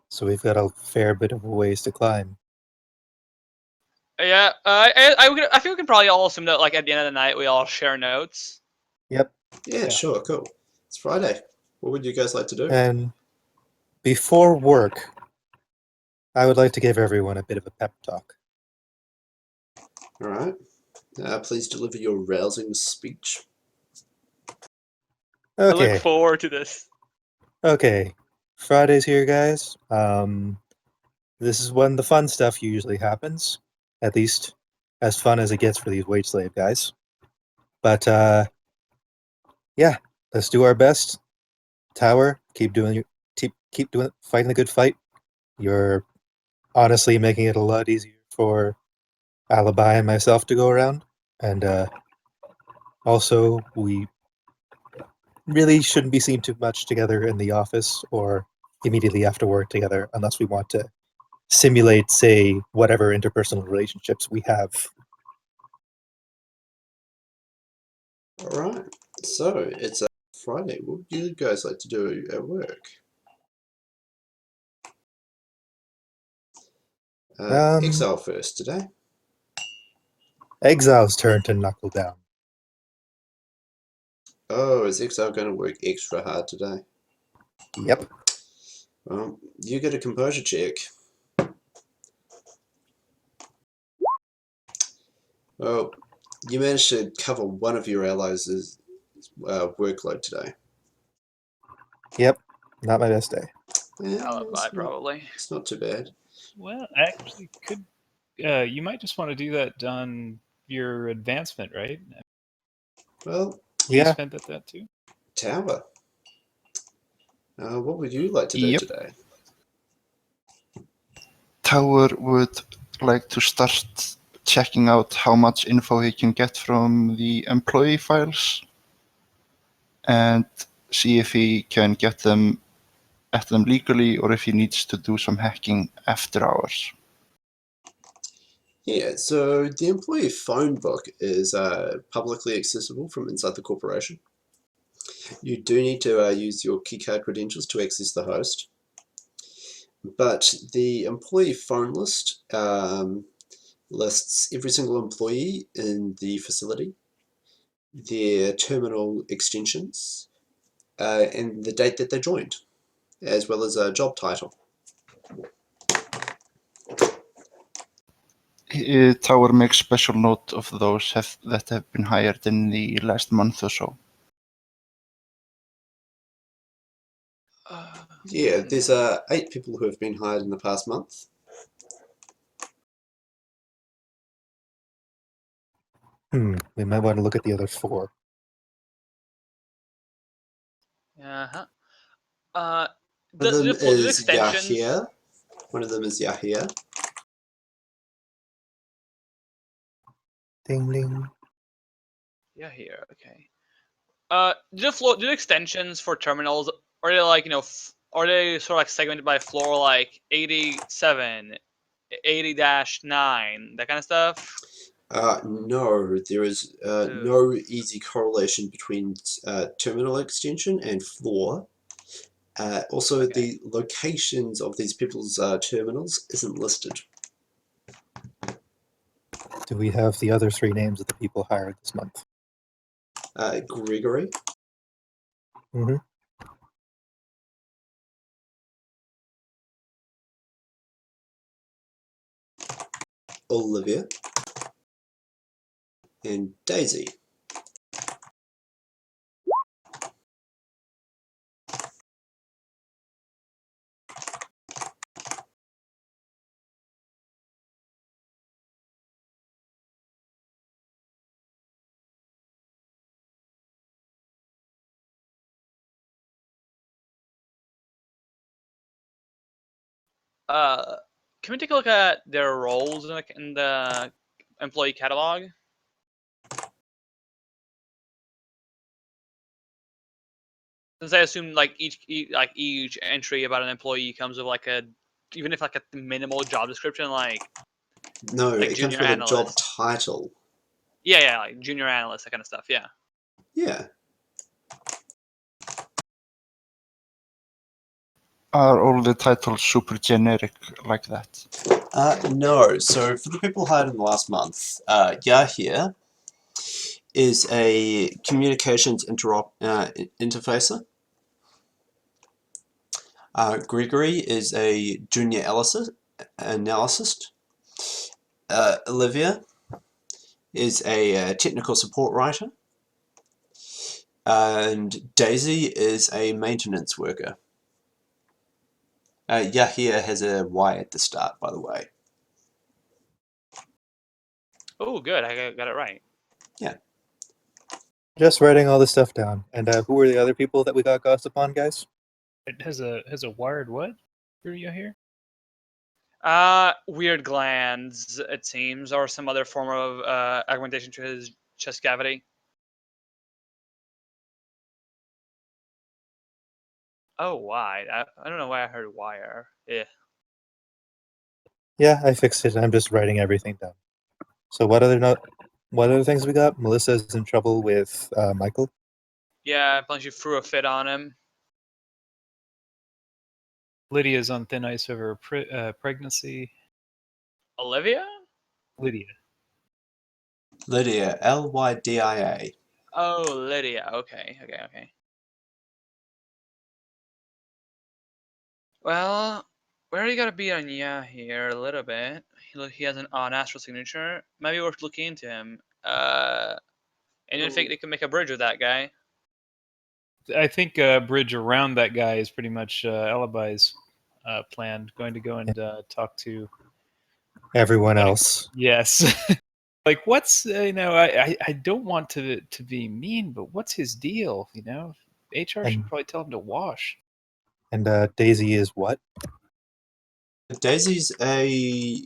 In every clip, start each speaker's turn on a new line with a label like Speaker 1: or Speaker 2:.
Speaker 1: so we've got a fair bit of a ways to climb.
Speaker 2: Yeah, I think we can probably all assume that like at the end of the night we all share notes.
Speaker 1: Yep.
Speaker 3: Yeah, sure, cool. It's Friday. What would you guys like to do?
Speaker 1: And before work, I would like to give everyone a bit of a pep talk.
Speaker 3: All right. Please deliver your rousing speech.
Speaker 2: I
Speaker 1: Okay.
Speaker 2: look forward to this.
Speaker 1: Okay. Friday's here, guys. This is when the fun stuff usually happens. At least as fun as it gets for these wage slave guys. But yeah, let's do our best. Tower, keep doing fighting the good fight. You're honestly making it a lot easier for Alibi and myself to go around. And also, we really shouldn't be seen too much together in the office or immediately after work together unless we want to simulate, say, whatever interpersonal relationships we have.
Speaker 3: All right. So it's Friday. What would you guys like to do at work? Exile first today.
Speaker 1: Exile's turn to knuckle down.
Speaker 3: Oh, is Exile going to work extra hard today?
Speaker 1: Yep.
Speaker 3: Well, you get a composure check. Well, you managed to cover one of your allies' workload today.
Speaker 1: Yep. Not my best day.
Speaker 3: Yeah,
Speaker 2: Alibi, probably.
Speaker 3: It's not too bad.
Speaker 4: Well, actually, you might just want to do that on your advancement, right?
Speaker 3: Well,
Speaker 4: You
Speaker 1: yeah.
Speaker 4: spent that too.
Speaker 3: Tower. What would you like to do today?
Speaker 5: Tower would like to start checking out how much info he can get from the employee files and see if he can get them at them legally or if he needs to do some hacking after hours.
Speaker 3: Yeah, so the employee phone book is publicly accessible from inside the corporation. You do need to use your keycard credentials to access the host. But the employee phone list lists every single employee in the facility, their terminal extensions, and the date that they joined, as well as a job title.
Speaker 5: Tower makes special note of those that have been hired in the last month or so.
Speaker 3: Yeah, there's 8 people who have been hired in the past month.
Speaker 1: We might want to look at the other 4.
Speaker 2: Uh-huh.
Speaker 3: One of them is
Speaker 2: extensions?
Speaker 3: Yahia. One of them is Yahia.
Speaker 1: Ding ding.
Speaker 2: Yeah, here. Okay. Do extensions for terminals? Are they like are they sort of like segmented by floor, like 87, 80-9, that kind of stuff?
Speaker 3: No, there is no easy correlation between terminal extension and floor. Also, the locations of these people's terminals isn't listed.
Speaker 1: Do we have the other 3 names of the people hired this month?
Speaker 3: Gregory.
Speaker 1: Mm-hmm.
Speaker 3: Olivia. And Daisy.
Speaker 2: Can we take a look at their roles in the employee catalog? Since I assume like each entry about an employee comes with like even if like a minimal job description, like
Speaker 3: it comes with
Speaker 2: analyst.
Speaker 3: a job title.
Speaker 2: Yeah, like junior analyst, that kind of stuff. Yeah.
Speaker 3: Yeah.
Speaker 5: Are all the titles super generic like that?
Speaker 3: No. So for the people hired in the last month, Yahir is a communications interfacer. Gregory is a junior analyst. Olivia is a technical support writer. And Daisy is a maintenance worker. Yahir has a Y at the start, by the way.
Speaker 2: Oh, good. I got it right.
Speaker 1: Just writing all this stuff down. And who are the other people that we got gossip on, guys?
Speaker 4: It has a wired what? Through you here?
Speaker 2: Weird glands, it seems, or some other form of augmentation to his chest cavity. Oh, why? I don't know why I heard wire. Yeah.
Speaker 1: Yeah, I fixed it. I'm just writing everything down. So what other things we got? Melissa's in trouble with Michael.
Speaker 2: Yeah, plus you threw a fit on him.
Speaker 4: Lydia's on thin ice over pregnancy.
Speaker 2: Olivia?
Speaker 4: Lydia.
Speaker 3: Lydia, Lydia.
Speaker 2: Oh, Lydia. Okay. Well, we already got a beat on here a little bit. He has an astral signature. Maybe worth looking into him. And you think they can make a bridge with that guy?
Speaker 4: I think a bridge around that guy is pretty much Alibi's plan. Going to go and talk to
Speaker 1: Everyone else.
Speaker 4: Yes. Like, what's I don't want to be mean, but what's his deal? HR should probably tell him to wash.
Speaker 1: And Daisy is what?
Speaker 3: Daisy's a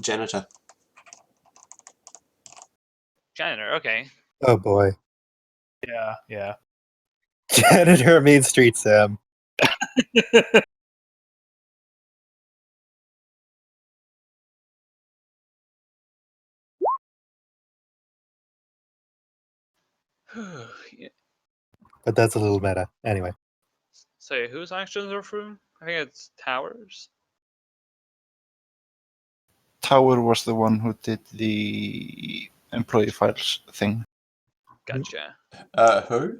Speaker 3: janitor.
Speaker 2: Janitor. Okay.
Speaker 1: Oh boy.
Speaker 4: Yeah.
Speaker 1: Janitor means Street Sam.
Speaker 2: Yeah.
Speaker 1: But that's a little meta. Anyway.
Speaker 2: So whose actions are through? I think it's Towers.
Speaker 5: Tower was the one who did the employee files thing.
Speaker 2: Gotcha.
Speaker 3: Who?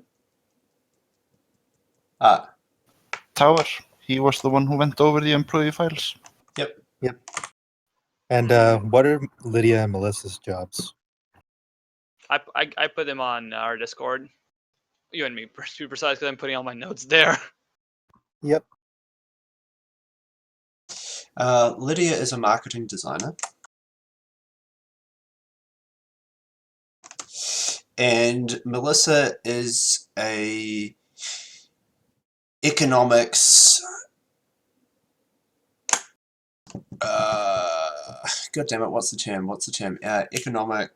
Speaker 5: Tower. He was the one who went over the employee files.
Speaker 3: Yep.
Speaker 1: And what are Lydia and Melissa's jobs?
Speaker 2: I put them on our Discord. You and me, to be precise, because I'm putting all my notes there.
Speaker 1: Yep.
Speaker 3: Lydia is a marketing designer. And Melissa is a economics. God damn it! What's the term? Economic.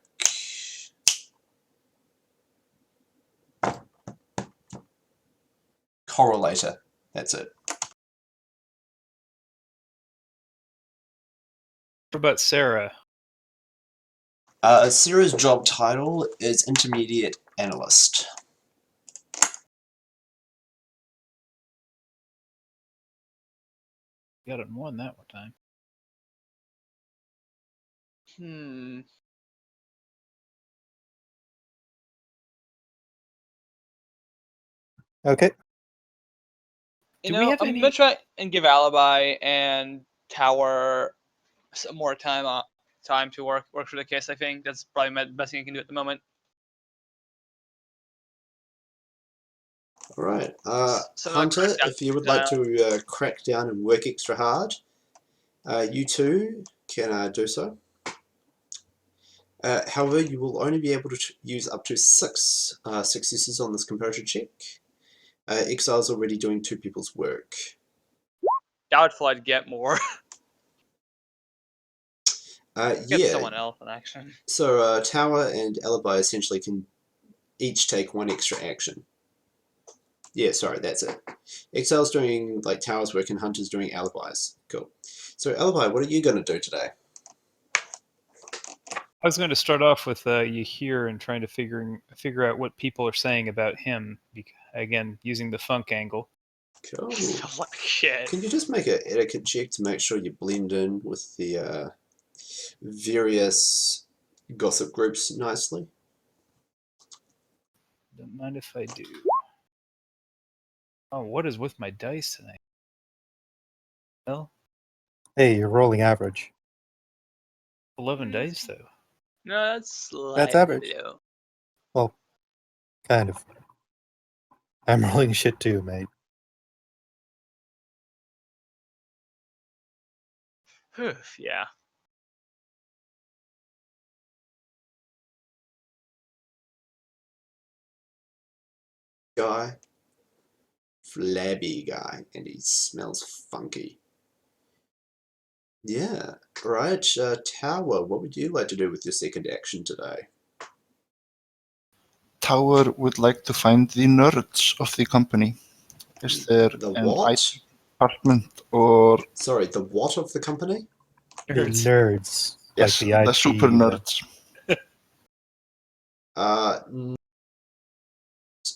Speaker 3: Correlator. That's it.
Speaker 4: What about Sarah?
Speaker 3: Sarah's job title is intermediate analyst.
Speaker 4: Got it more than that one time.
Speaker 1: Okay.
Speaker 2: You
Speaker 4: Do we
Speaker 2: know,
Speaker 4: have
Speaker 2: I'm
Speaker 4: any-
Speaker 2: gonna try and give Alibi and Tower some more time to work through the case. I think that's probably the best thing I can do at the moment.
Speaker 3: All right,
Speaker 2: So
Speaker 3: Hunter,
Speaker 2: crack down
Speaker 3: if you would like to crack down and work extra hard, you too can do so. However, you will only be able to use up to 6 successes on this composure check. Exile's already doing 2 people's work.
Speaker 2: Doubtful I'd get more. Get
Speaker 3: Yeah,
Speaker 2: someone else in action.
Speaker 3: so Tower and Alibi essentially can each take 1 extra action. Yeah, sorry, that's it. Exile's doing like Tower's work and Hunter's doing Alibi's. Cool. So Alibi, what are you going to do today?
Speaker 4: I was going to start off with Yahir and trying to figure out what people are saying about him. Again, using the funk angle.
Speaker 3: Cool.
Speaker 2: Smells like shit.
Speaker 3: Can you just make an etiquette check to make sure you blend in with the various gossip groups nicely?
Speaker 4: Don't mind if I do. Oh, what is with my dice tonight? Well,
Speaker 1: Hey, you're rolling average.
Speaker 4: 11 dice though.
Speaker 2: No, that's
Speaker 1: That's average.
Speaker 2: low.
Speaker 1: Well, kind of. I'm rolling shit too, mate.
Speaker 2: Yeah.
Speaker 3: Guy. Flabby guy, and he smells funky. Yeah, right. Tower, what would you like to do with your second action today?
Speaker 5: Tower would like to find the nerds of the company. Is there
Speaker 3: The
Speaker 5: an
Speaker 3: what?
Speaker 5: IT department or
Speaker 3: Sorry, the what of the company?
Speaker 1: The
Speaker 4: Nerds.
Speaker 1: nerds.
Speaker 5: yes,
Speaker 1: like
Speaker 5: the
Speaker 1: IT,
Speaker 5: super nerds?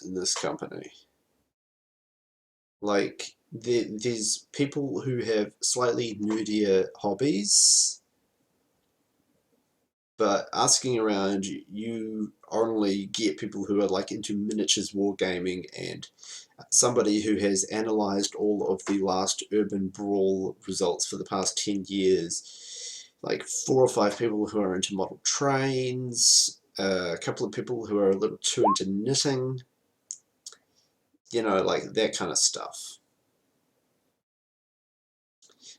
Speaker 3: In this company. Like, there's people who have slightly nerdier hobbies, but asking around, you only get people who are like into miniatures wargaming and somebody who has analyzed all of the last urban brawl results for the past 10 years, like 4 or 5 people who are into model trains, a couple of people who are a little too into knitting, you know, like that kind of stuff.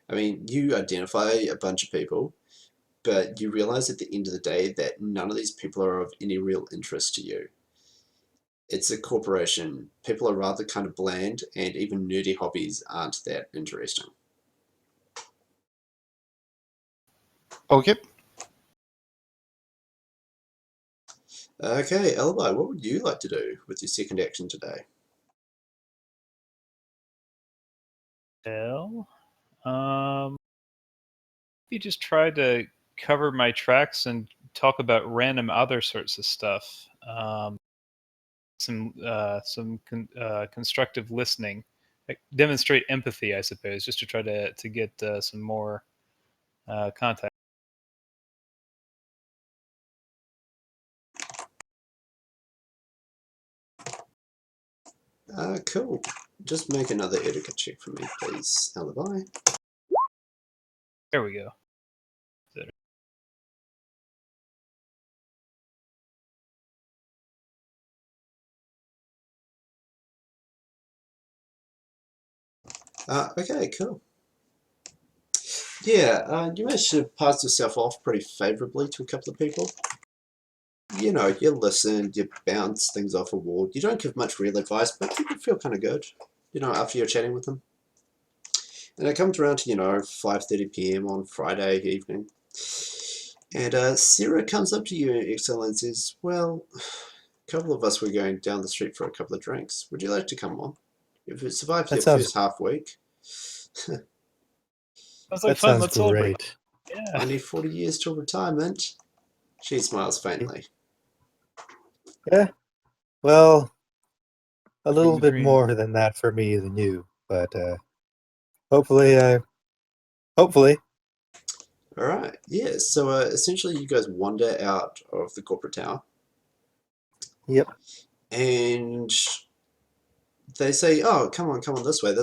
Speaker 3: I mean, you identify a bunch of people, but you realize at the end of the day that none of these people are of any real interest to you. It's a corporation. People are rather kind of bland, and even nerdy hobbies aren't that interesting.
Speaker 5: Okay.
Speaker 3: Okay, Elby, what would you like to do with your second action today?
Speaker 4: Well, you just try to cover my tracks and talk about random other sorts of stuff. Some constructive listening, like demonstrate empathy, I suppose, just to try to get some more contact.
Speaker 3: Cool. Just make another etiquette check for me, please, Alibi.
Speaker 4: There we go.
Speaker 3: Okay, cool. Yeah, you managed to pass yourself off pretty favorably to a couple of people. You know, you listen, you bounce things off a wall. You don't give much real advice, but people feel kind of good, you know, after you're chatting with them. And it comes around to, you know, 5:30 p.m. on Friday evening. And Sarah comes up to you, Excel, and says, well, a couple of us were going down the street for a couple of drinks. Would you like to come on? If it survives your first half week,
Speaker 4: Sounds like
Speaker 1: That
Speaker 4: fun.
Speaker 1: sounds
Speaker 4: Let's celebrate.
Speaker 1: great.
Speaker 4: Yeah.
Speaker 3: only 40 years till retirement. She smiles faintly.
Speaker 1: Yeah. Well, a little
Speaker 4: the
Speaker 1: bit
Speaker 4: dream.
Speaker 1: more than that for me than you, but hopefully. Hopefully.
Speaker 3: All right, yeah, so essentially you guys wander out of the corporate tower.
Speaker 1: Yep.
Speaker 3: And they say, oh, come on this way.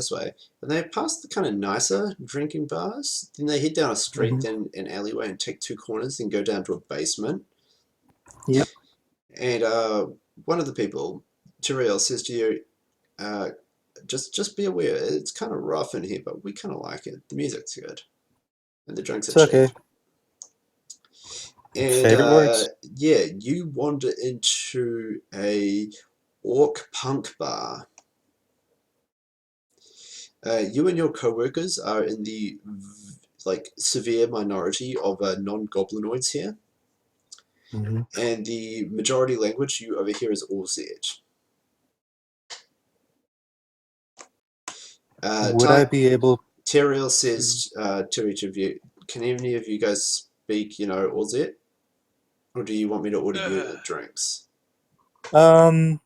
Speaker 3: And they pass the kind of nicer drinking bars. Then they head down a street, then an alleyway, and take 2 corners, then go down to a basement.
Speaker 1: Yep.
Speaker 3: And one of the people, Tyrell, says to you, just be aware, it's kind of rough in here, but we kind of like it. The music's good. And the drinks
Speaker 1: It's
Speaker 3: are cheap.
Speaker 1: okay.
Speaker 3: And
Speaker 1: Favorite words.
Speaker 3: yeah, you wander into a orc punk bar. You and your co-workers are in the like severe minority of non-goblinoids here, and the majority language you overhear is Orzed.
Speaker 1: Would I be able?
Speaker 3: Teriel says to each of you, can any of you guys speak, you know, Orzed? Or do you want me to order you drinks?
Speaker 1: I'll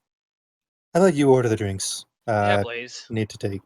Speaker 1: let you order the drinks.
Speaker 2: Yeah, please.
Speaker 1: Need to take.